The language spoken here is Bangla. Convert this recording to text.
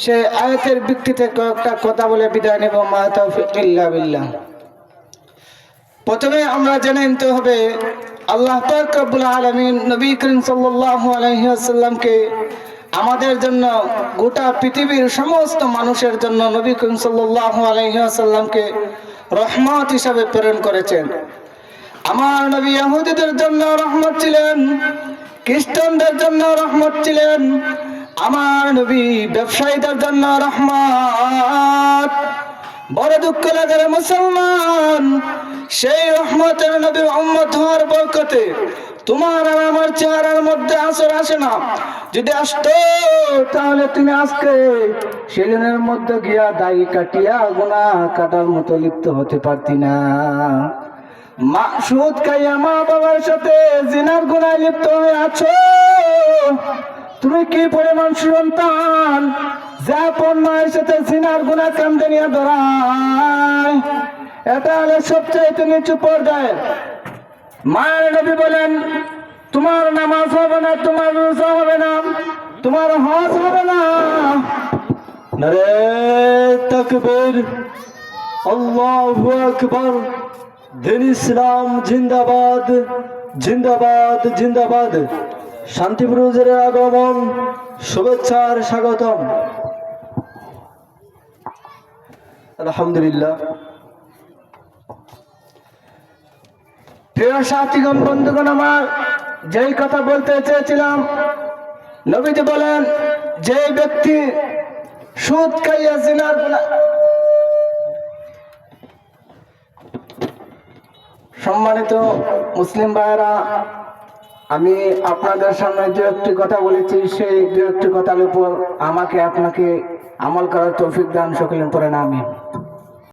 সেই আয়াতের ভিত্তিতে কয়েকটা কথা বলে বিদায় নেব। মা তাওফিক ইল্লা বিল্লাহ। প্রথমে আমরা জেনে নিতে হবে আল্লাহ পাক রব্বুল আলামিন নবী করিম সাল্লাল্লাহু আলাইহি ওয়াসাল্লামকে আমাদের জন্য, গোটা পৃথিবীর সমস্ত মানুষের জন্য নবী করিম সাল্লাল্লাহু আলাইহি ওয়াসাল্লামকে রহমত হিসাবে প্রেরণ করেছেন। আমার নবী ইহুদিদের জন্য রহমত ছিলেন, খ্রিস্টানদের জন্য রহমত ছিলেন, আমার নবী ব্যবসায়ীদের জন্য রহমত। বড় দুঃখ লাগে মুসলমান, সেই রহমতের নবীর উম্মত হওয়ার বরকতে তোমার আর আমার চেহারার মধ্যে আসর আসে না। যদি আসতো তাহলে তুমি আজকে সেদিনের মধ্যে গিয়া দাড়ি কাটিয়া গুনাহ কাটার মতো লিপ্ত হতে পারতি না। সুদ খাইয়া মা বাবার সাথে জিনার গুনায় লিপ্ত হয়ে আছো। তুমি কি পরিমাণ সন্তান যা পণ্যের সাথে জিনার গুনাহ কান্দে নিয়ে ধরায়, এটা হলে সবচেয়ে নিচু পর্যায়ে। মায়ের নবী বলেন তোমার নামাজ হবে না, তোমার রোজা হবে না, তোমার হজ হবে না। নারে তাকবীর, আল্লাহু আকবার। দিন ইসলাম জিন্দাবাদ, জিন্দাবাদ, জিন্দাবাদ। শান্তিপুরের আগমন, শুভেচ্ছার স্বাগতম। আলহামদুলিল্লাহ। প্রিয় সাথীগণ, বন্ধুগণ, আমার যেই কথা বলতে চেয়েছিলাম, নবীজি বলেন যে ব্যক্তি সুদ খাইয়া জিনার গুনাহ। সম্মানিত মুসলিম ভাইয়েরা, আমি আপনাদের সামনে যে একটি কথা বলেছি, সেই দু একটি কথার উপর আমাকে আপনাকে আমল করার তৌফিক দান সকলের পরে না। আমি